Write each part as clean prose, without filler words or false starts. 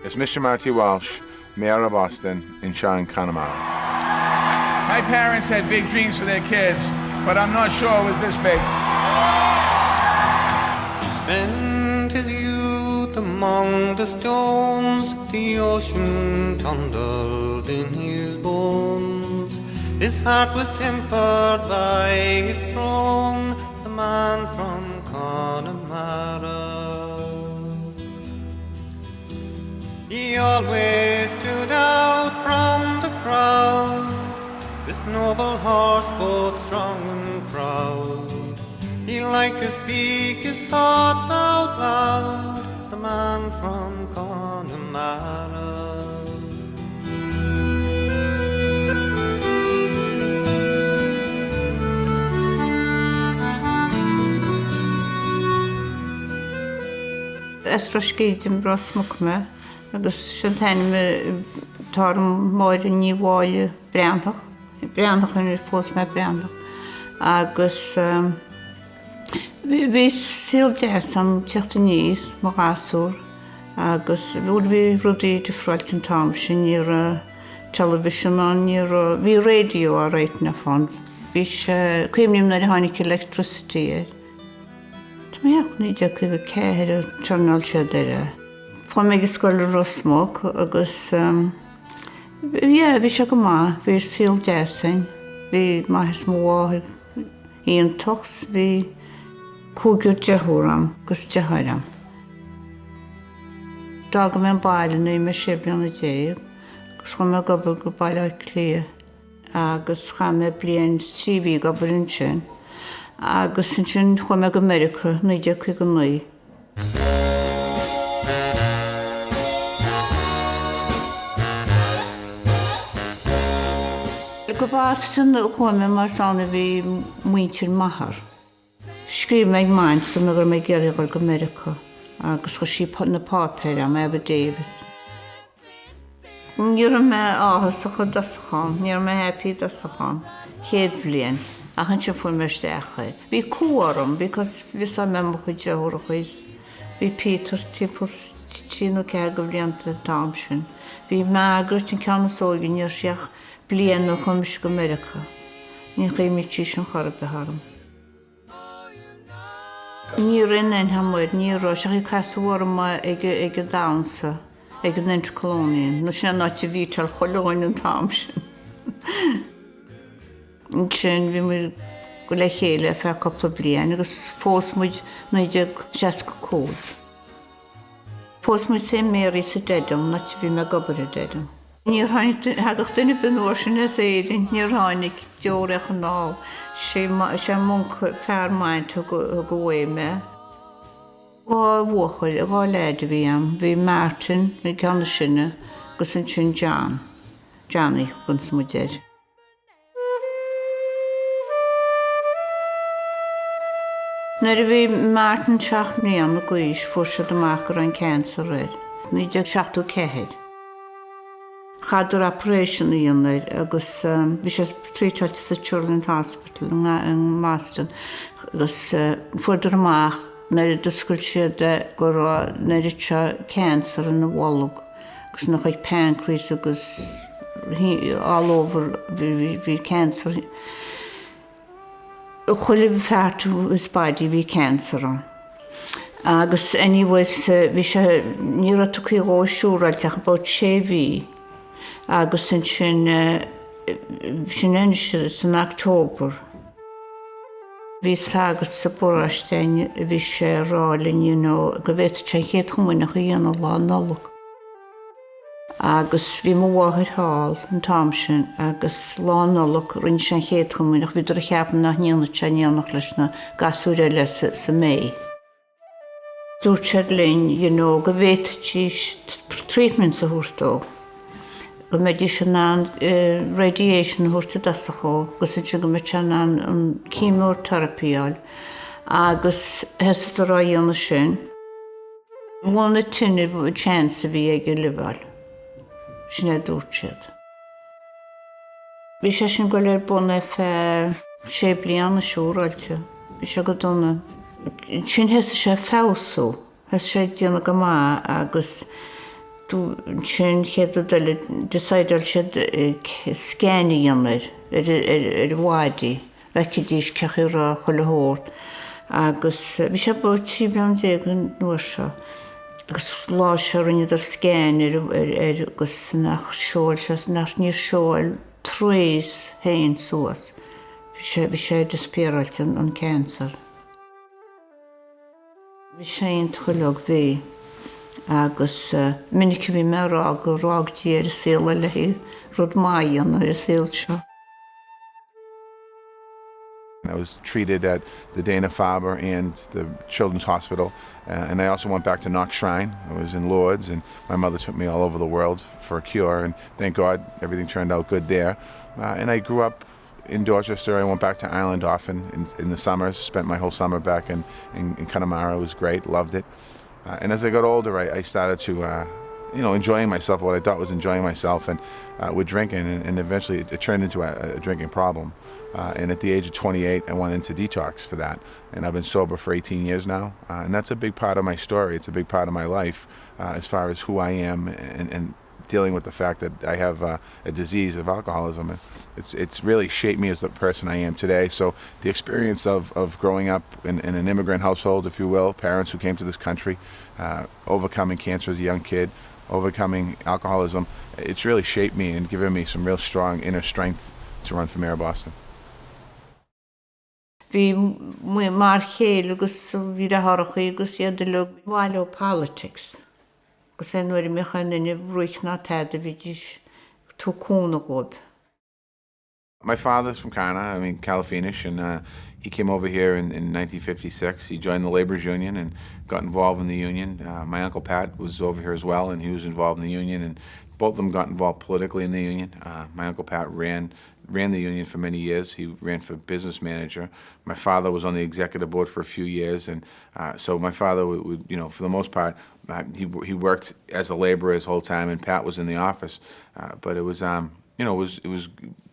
It's Mr. Marty Walsh, Méara Bhoston in Connemara. My parents had big dreams for their kids, but I'm not sure it was this big. He spent his youth among the stones, the ocean thundered in his bones. His heart was tempered by its throne, the man from Connemara. He always stood out from the crowd, this noble horse both strong and proud. He liked to speak his thoughts out loud, the man from Connemara. Estroshkeidin brosmukme, agus shantainme tarm moir ní bháile breantach in fós me breantach. Agus vi síl deasam teachta níos mo gasúr, agus bhúd vi rudí de froiltin tam sin níor television an níor vi radio a reit na fan. Vi cuimnim na hánig electricity. Méach ní de go céir turnal se deire. Fá mé scoil Rosmog agus bhí se go má, bhí síl deasain, bhí maithas mó íon tochs, bhí cúgur dethúram agus dethairam. Dag me baile nu me sibli na déir, gus chu me gobal go baile clia, agus cha me blian tríbí gobalin sin. Agus sin sin chu me go America na de chu go mí. Go bástan chuime mar sanna bhí muintir mahar. Scríb meid maint sa me gur me geirigh go America, agus chu sí na pápéir am Ebba David. Níor me áhas a chu dasachán, níor me happy dasachán, chéad blian. A han sin fún meiste echaid. Bhí cuaram, because bhí sa mem chu deúrachas. Bhí Peter tipos tíú ce go blianta tam sin. Bhí meagurt in ceanna sógin níor seach blian na chumis go America. Ní chéimi tí sin chorab beharm. Ní rinnein hamuid, ní rá seach i casúaram ag dámsa, ag an intercolónian. Na sin náti vítal choláin an tam sin. Sin bhí mu go le chéile fe coppla blian, agus fós muid 1960. Fós muid sé Mary sa dedum, na bhí me gobar a dedum. Níor hagach duine benúir sin is éidir, níor hánig deoreach an ná, sé munk fearmaint go bhfuil me. Gá bhuachail, gá leid bhí am, bhí Martin, bhí ceanna sinne, gus an sin Johnny, gun sa muidir. Nair bhí Martin seach mríon na gcuis fuair amach ar an cancer réid, ní de seachtú cehéid. Chadúr operation íonaid agus bhí sé trítealte sa Children's Hospital in Maston, agus fuaidir amach nair doscail siad gur nair se cancer in na bhallug, agus nach chuid pancreas agus all over bhí cancer. Chuile feartú spáidí bhí cancer an. Agus anyways bhí sé níor tuí gáisiúráil ach about 6 bhí. Agus sin in October. Bhí sagart sa bórastein bhí sé rálinn go bhéit sé chéad chumuinach a dhéanamh lá nolach. Agus bhí mo bháthir hall an tam sin agus lá nolach rinn sé chéad chumuinach bhí a cheapan nach níanach leis na gasúile le sa mé. Dúirt sé linn go bhéit tí treatment sa thuirtó. Go méidir sin an radiation thuirta dasachó, gus sin go méid sin an chemotherapíáil, agus heasta rá dhéanana sin. Bhna tinine chance a bhí ag liváil. Sin dúirt siad. Bhí sé sin go léir buna fe 6 bliain na siúráilte. Bhí sé go donna. Sin heasta sé fású, heasta sé déanana go má agus sin chéad decidal siad scannaíonar bhádí, bheice díos cechar chulathór. Agus bhí sé bud trí bean déag an nuair seo. Agus lá se rinne scéin agus nach seoil se nach níor seoil tréis héin suas. Bhí sé despéireilt an cáncer. Bhí sé chuileag bhí agus minic bhí Méara go rágtí ar síla le hí rud maian ar síl seo. I was treated at the Dana-Farber and the Children's Hospital, and I also went back to Knox Shrine. I was in Lourdes, and my mother took me all over the world for a cure, and thank God everything turned out good there. And I grew up in Dorchester. I went back to Ireland often in the summers, spent my whole summer back in Connemara. It was great, loved it. And as I got older, I started to enjoying myself, what I thought was enjoying myself, and with drinking, and eventually it turned into a drinking problem. And at the age of 28, I went into detox for that. And I've been sober for 18 years now. And that's a big part of my story. It's a big part of my life as far as who I am and dealing with the fact that I have a disease of alcoholism. And it's really shaped me as the person I am today. So the experience of growing up in an immigrant household, if you will, parents who came to this country, overcoming cancer as a young kid, overcoming alcoholism, it's really shaped me and given me some real strong inner strength to run for Méara Bhoston. Bhí mar chéal agus bhí a thorchaí agus iad le bháile politics. Agus é nuair mechan inne bhruich na taide bhí dis tú cúna gob. My father's from Califinish, and he came over here in 1956. He joined the Laborers Union and got involved in the union. My Uncle Pat was over here as well, and he was involved in the union, and both of them got involved politically in the union. My Uncle Pat ran the union for many years. He ran for business manager. My father was on the executive board for a few years, and so my father would for the most part, he worked as a laborer his whole time, and Pat was in the office. But it was it was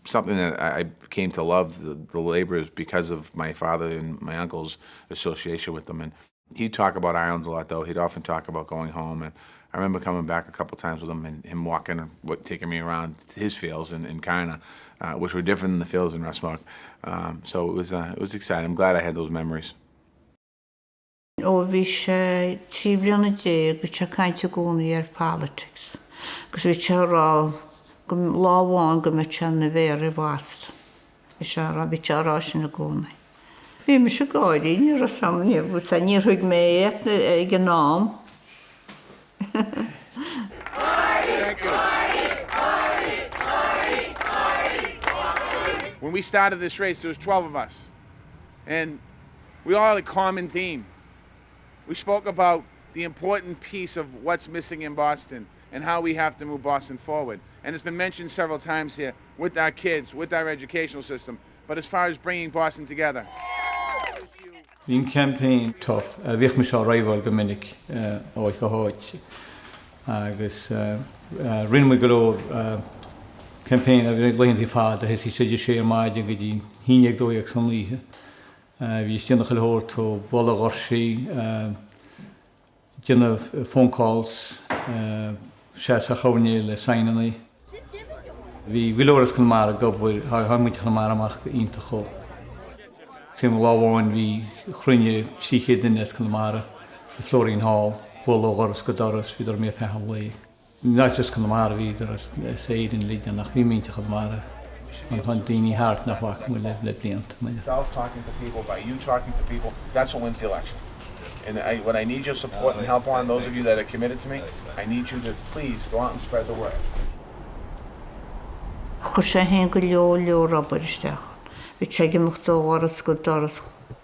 something that I came to love the laborers because of my father and my uncle's association with them. And he'd talk about Ireland a lot, though. He'd often talk about going home, and I remember coming back a couple times with him and him walking, taking me around his fields in Carna, which were different than the fields in Rosmuc. So it was exciting. I'm glad I had those memories. Bhí sé trí bliana déag bhí sé cainte gúnaí ar politics. Agus bhí sé rá go láháin go mbeidh sé na Méara Bhoston. Bhí sé rá sin na gúnaí. Bhí me se gáidí níor a samní bhú sa níor chuig mé ag an nám. When we started this race, there was 12 of us, and we all had a common theme. We spoke about the important piece of what's missing in Boston and how we have to move Boston forward. And it's been mentioned several times here with our kids, with our educational system, but as far as bringing Boston together. Bhín campaign tough, bhíoch me seo raibhil go minic áid go háid. Agus rinne go leor campaign a bhí leintí fád a his sé sé máide go dtí híineag dóíag san líthe. Bhí stíanna chuilthóir tó bolla ghorsaí, déanamh phone calls, sé a chomhné le sainanaí. Bhí bhíleoras Connemara gobhfuil hamuid Connemara amach ionta chó. Tim láháin bhí chruinne síché duine Connemara, the Florian Hall, bolla ghorras go doras bhí mé fecham le. Not just Connemara bhí séad in líide nach bhí mínta Connemara. An chun daoine háart nach bhac mu le blianta. Myself talking to people, by you talking to people, that's what wins the election. And when I need your support and help on, those of you that are committed to me, I need you to please go out and spread the word. Chu sé hen go leor rabaristeach. Bhí sé gimach dóras go doras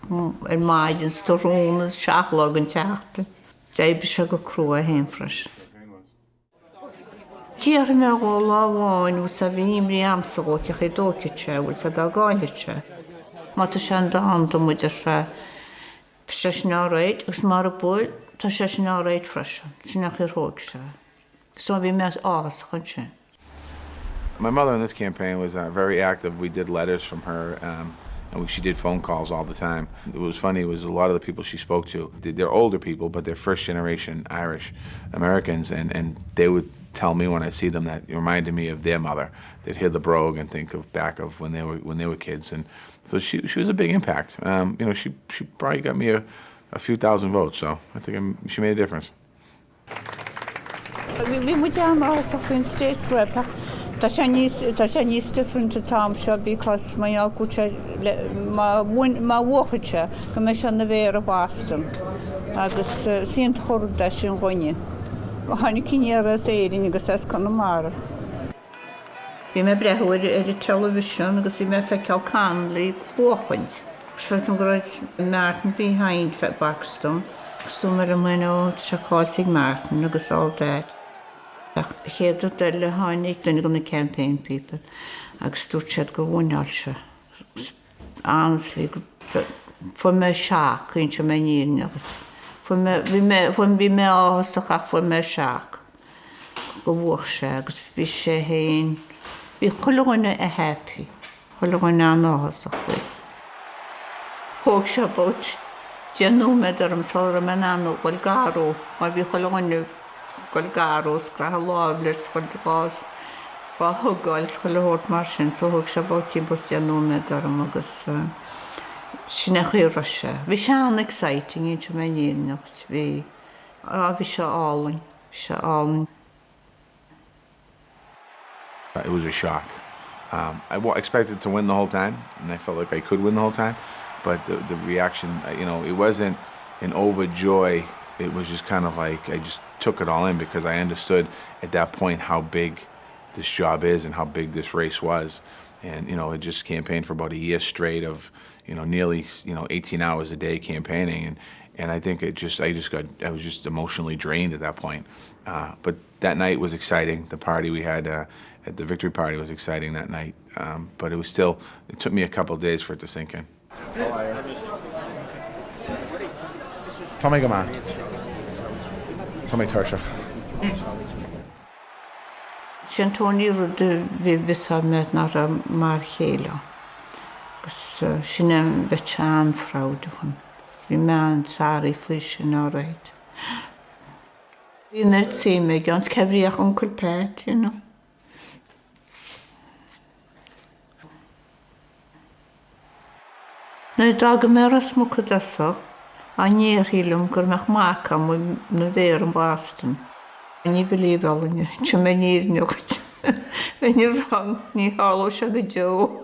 ar maidin storónas seaachlog an teachta. Déibh sé go crua hen frais. Díar me go láháin bhú sa bhíimrí amsagóiceché dóiciite bhú sa dágáilite. Má tá sé an dáam do muidir sé sin áráid, agus mar a búil tá sé sin áráid freisin, sin nach iróg sé. So bhí me ágas chun sin. My mother in this campaign was very active. We did letters from her, She did phone calls all the time. It was funny, it was a lot of the people she spoke to, they're older people, but they're first generation Irish Americans, and they would tell me when I see them that it reminded me of their mother. They'd hear the brogue and think back of when they were kids, and so she was a big impact. She probably got me a few thousand votes, so I think she made a difference. We were down also in state rep. That's a nice different to Tom Shaw because my alcucha ma walkacha commission the Méara Bhoston. Agus seen Hordash in Ronin. Hanikinera saying as Connemara. We may break a television because we may fecal canly walkant. So can go Martin behind for Buxton. Stummer a mano Chacotic Martin, agus all that. Head of the Lehanik, then on the campaign people. I stood chat go one alsha. Honestly, for me shark, in Chamanian. For me, when we may also have for me shark. Go warshags, we shaheen. We holona a happy. Holona no hosakwe. Hogsha about Janumederum Solramanano, Golgaro, or we holona. Golgaros, Grahalovlers, Golgars, Hugals, Holhort Martian, so Hogshaboti Bostianomedaramagus. Shinachir Russia. We shall exciting in Germany, we shall all. It was a shock. I expected to win the whole time, and I felt like I could win the whole time, but the reaction, it wasn't an overjoy. It was just kind of like I just took it all in because I understood at that point how big this job is and how big this race was. And, I just campaigned for about a year straight of, nearly, 18 hours a day campaigning. And I think I was just emotionally drained at that point. But that night was exciting. The party we had at the victory party was exciting that night. But it took me a couple of days for it to sink in. Tommy Gaman. Tommy Tershach. Shantoni de Vivisamet Nara Marhela. Shinem Bechan Fraudhun. We man Sari Fish and all right. We net see me against Kevriach Uncle Pat, Na Méara Smukadasa. I near Hilum Gurmach Mhac with the Méara Bhoston. And you believe all in you, Chamani Nucht. When you're wrong, ni Harlow Sugar Joe.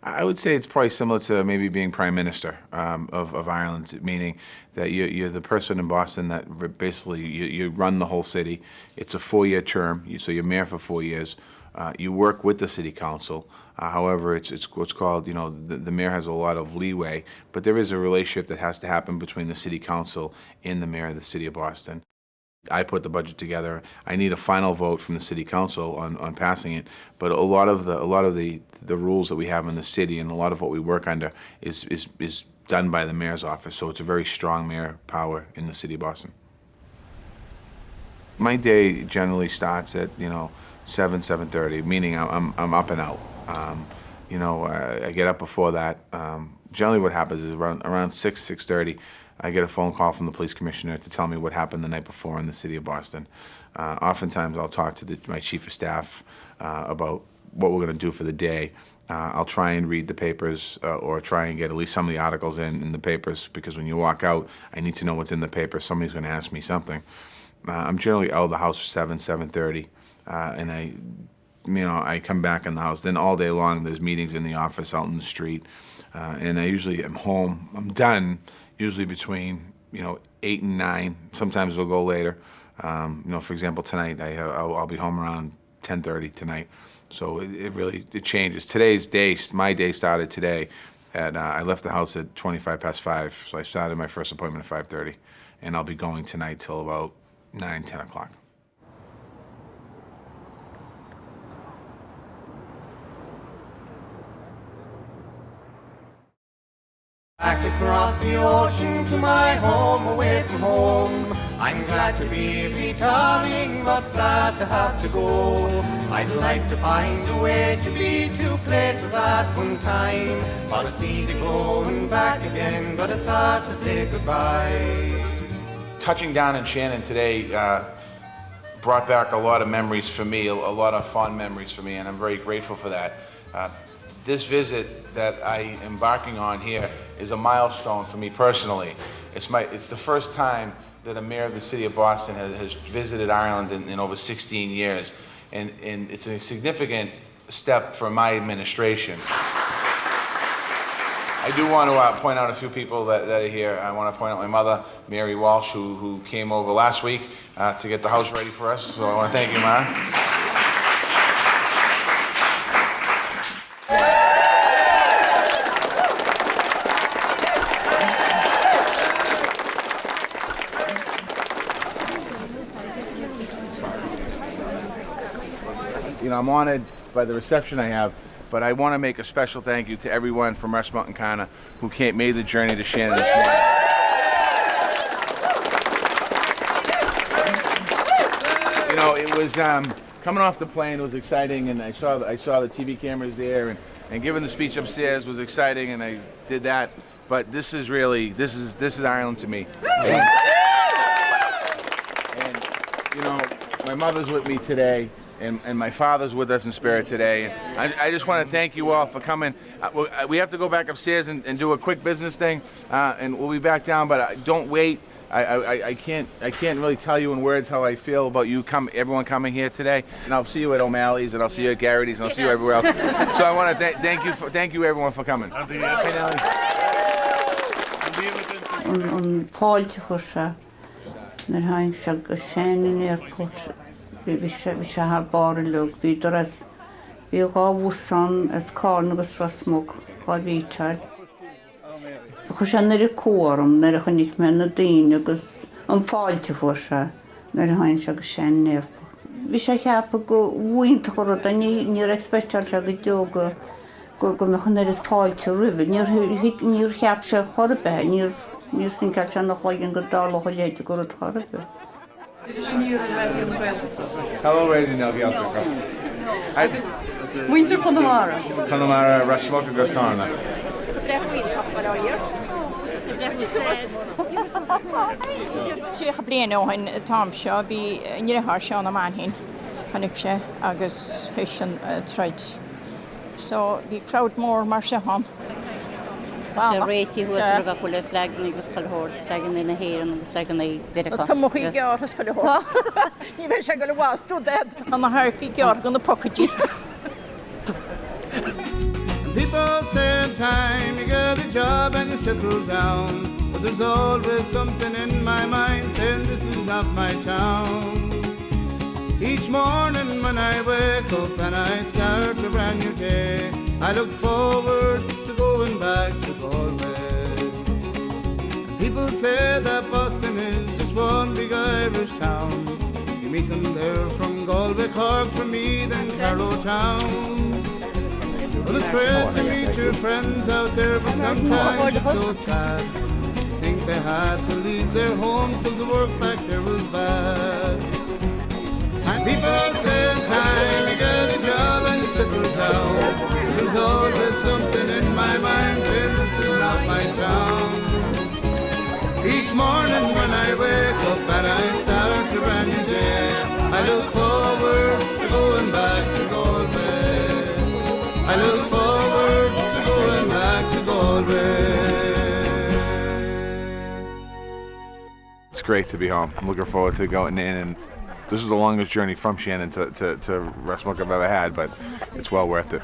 I would say it's probably similar to maybe being Prime Minister of Ireland, meaning that you're the person in Boston that basically you run the whole city. It's a 4-year term, so you're mayor for 4 years. You work with the city council. However, it's what's called, the mayor has a lot of leeway, but there is a relationship that has to happen between the city council and the mayor of the city of Boston. I put the budget together. I need a final vote from the city council on passing it, but a lot of the rules that we have in the city and a lot of what we work under is done by the mayor's office. So it's a very strong mayor power in the city of Boston. My day generally starts at 7:30, meaning I'm up and out. I get up before that. Generally, what happens is around 6:30. I get a phone call from the police commissioner to tell me what happened the night before in the city of Boston. Oftentimes, I'll talk to my chief of staff about what we're going to do for the day. I'll try and read the papers or try and get at least some of the articles in the papers, because when you walk out, I need to know what's in the paper. Somebody's going to ask me something. I'm generally out of the house for 7:30, and I come back in the house. Then all day long, there's meetings in the office, out in the street, and I usually am home. I'm done usually between 8 and 9. Sometimes we'll go later. For example, tonight I'll be home around 10:30 tonight. So it really changes. My day started today I left the house at 5:25. So I started my first appointment at 5:30, and I'll be going tonight till about 9, 10 o'clock. Back across the ocean to my home, away from home. I'm glad to be returning, but sad to have to go. I'd like to find a way to be two places at one time, but it's easy going back again, but it's hard to say goodbye. Touching down in Shannon today brought back a lot of memories for me, a lot of fond memories for me, and I'm very grateful for that. This visit that I am embarking on here is a milestone for me personally. It's the first time that a mayor of the city of Boston has visited Ireland in over 16 years, and it's a significant step for my administration. I do want to point out a few people that are here. I want to point out my mother, Mary Walsh, who came over last week to get the house ready for us. So I want to thank you, Ma. You know, I'm honored by the reception I have, but I want to make a special thank you to everyone from Westmont and Connor who made the journey to Shannon this morning. You know, it was coming off the plane. It was exciting, and I saw the TV cameras there, and giving the speech upstairs was exciting, and I did that. But this is Ireland to me. And you know, my mother's with me today. And my father's with us in spirit today. I just want to thank you all for coming. We have to go back upstairs and do a quick business thing, and we'll be back down. But don't wait. I can't really tell you in words how I feel about everyone coming here today. And I'll see you at O'Malley's, and I'll see you at Garrity's, and I'll see you everywhere else. So I want to thank you everyone for coming. Vi har bara lugg vidare. Vi gav osan as karnagus rasmok har vi tar. Vi känner det korum när det kan inte med nådinagus fall för sig när det har inte känner. Vi ska hjälpa gå inte för att ni respekterar sig gå med när fall till river ni hjälp sig horbe ni ska känna lagen godal och lite går att horbe. Hello, Radio Nelgelta. Winter Connemara. Connemara, Rasmok and Goscarna. Tríocha bliana óhain tám seo bhí níorthar seo na manhin hanig sé agus thuisin troid. So bhí crowd mór mar se hon. Sé réití huas a chula flagan agus chohort flagan in na héan agus flagan é beidircha. Tá mochaí gearthas chohort. Ní bheith sé go le bhástú dead. An na haircí gear gan na pocketí. People say in time you get a job and you settle down, but there's always something in my mind saying this is not my town. Each morning when I wake up and I start a brand new day, I look forward to going back to Galway. And people say that Boston is just one big Irish town. You meet them there from Galway, Cork, from Meath and Carlow Town. Well, it's great to meet your friends out there, but sometimes it's so sad. You think they had to leave their homes because the work back there was bad. And people say in time you get a job and you settle down. There's always something in my mind saying this is not my town. Each morning when I wake up and I start a brand new day, I look forward to going back to Galway. I look forward to going back to Galway. It's great to be home. I'm looking forward to going in, and this is the longest journey from Shannon to Rasmok I've ever had, but it's well worth it.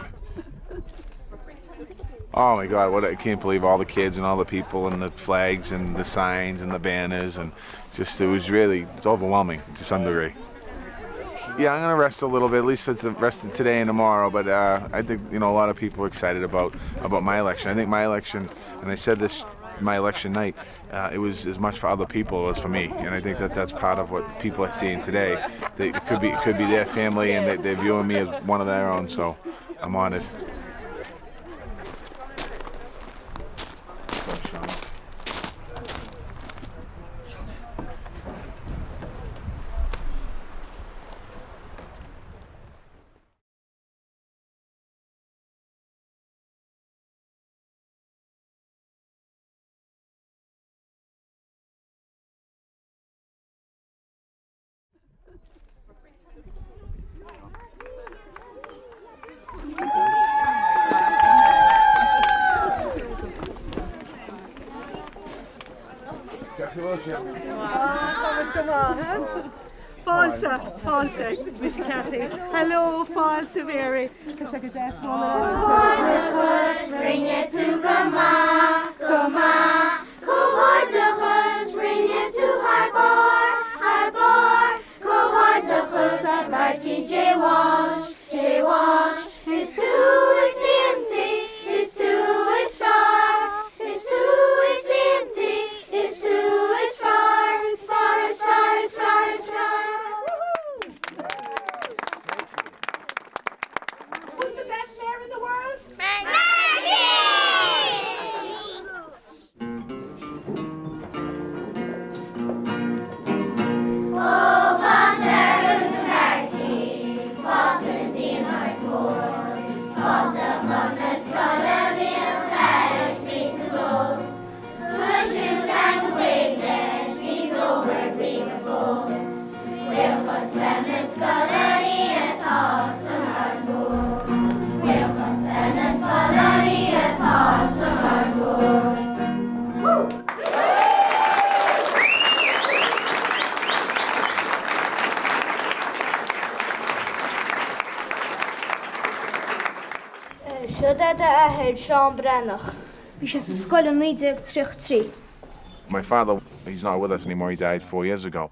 Oh my God, I can't believe all the kids and all the people and the flags and the signs and the banners, and it's overwhelming to some degree. Yeah, I'm gonna rest a little bit, at least for the rest of today and tomorrow. But I think a lot of people are excited about my election. I think my election, and I said this my election night, it was as much for other people as for me, and I think that's part of what people are seeing today. It could be their family, and they're viewing me as one of their own. So I'm honored. Thomas, come on. Falsa, Miss Cathy. Hello, Falsa, Mary. Ring it to Gama, Gama. Cohorts ring it to Harbor, Harbor. Cohorts of Martin J. Walsh, J. Walsh. His two is empty, his two is far. His two is empty, his two is far. His far is far, his far is far. Who's the best mayor in the world? My father, he's not with us anymore. He died 4 years ago.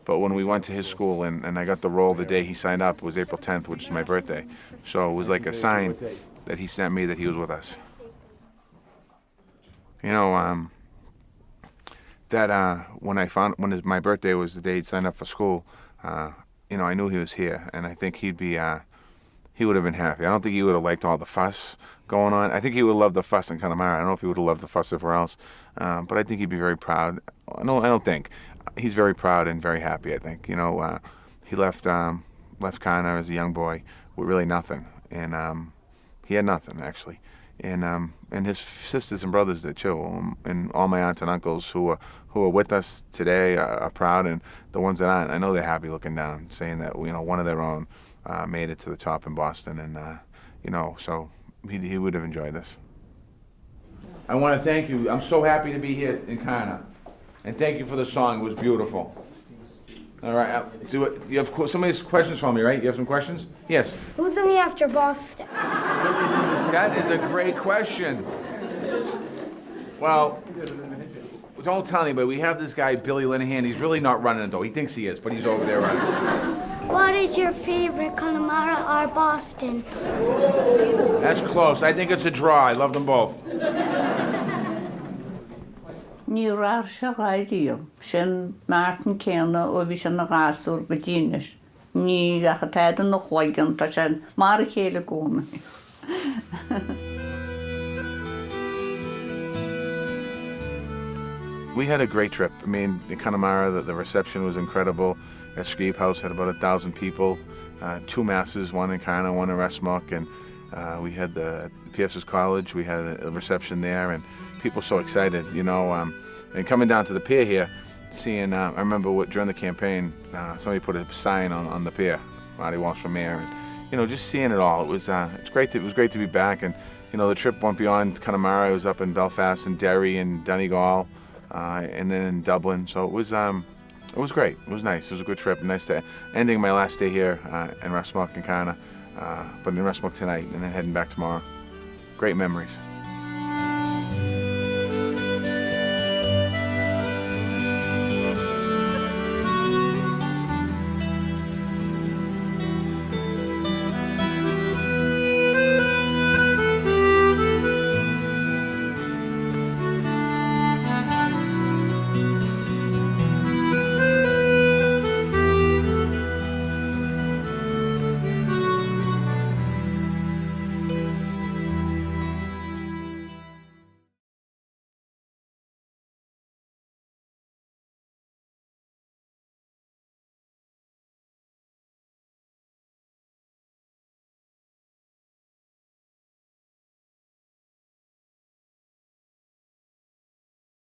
But when we went to his school and I got the roll the day he signed up, it was April 10th, which is my birthday. So it was like a sign that he sent me that he was with us. You know, when my birthday was the day he'd signed up for school, you know, I knew he was here, and I think he would have been happy. I don't think he would have liked all the fuss going on. I think he would have loved the fuss in Connemara. I don't know if he would have loved the fuss everywhere else, but I think he'd be very proud. No, I don't think. He's very proud and very happy, I think. You know, he left Connemara as a young boy with really nothing, and he had nothing, actually. And his sisters and brothers did too, and all my aunts and uncles who are with us today are proud, and the ones that aren't, I know they're happy looking down, saying that, you know, one of their own made it to the top in Boston, and you know, so he would have enjoyed this. I want to thank you. I'm so happy to be here in Connemara, and thank you for the song. It was beautiful. All right, you have some of these questions for me, right? You have some questions? Yes. Who's only after Boston? That is a great question. Well, don't tell anybody. We have this guy, Billy Linehan. He's really not running it, though. He thinks he is, but he's over there running. What is your favorite, Connemara or Boston? That's close. I think it's a draw. I love them both. Ní rár se gairíom, sin Martin Céanna ó bhí sin na gáasúr go dínis. Ní gacha taidan nach chloigan tá sin mar a chéile góna. We had a great trip. I mean, in Connemara, the reception was incredible. At Scribe House had about 1,000 people, 2 masses, one in Connemara, one in Westmock, and we had the PSS College. We had a reception there, and people so excited, you know. And coming down to the pier here, seeing, I remember during the campaign, somebody put a sign on the pier, Marty Walsh for mayor, and you know, just seeing it all. It was great. It was great to be back, and you know, the trip went beyond Connemara. I was up in Belfast and Derry and Donegal, and then in Dublin. So it was great. It was nice. It was a good trip. Nice to ending my last day here in Westmock and Connemara, but in Westmock tonight, and then heading back tomorrow. Great memories.